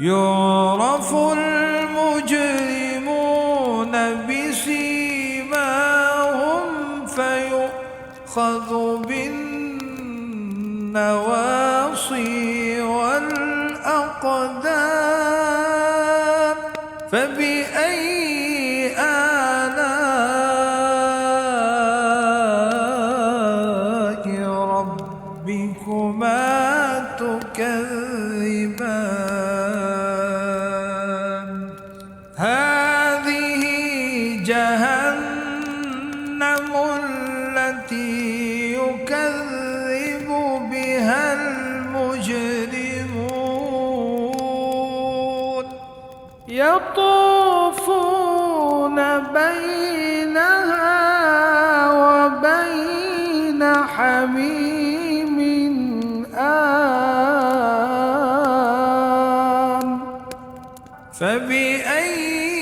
يعرف المجرمون بسيماهم فيؤخذ بالنواصي والأقدام فبأي آلاء ربكما تكذبان هذه جهنم التي يكذب بها المجرمون يطوفون بينها وبين حميم آن فبأي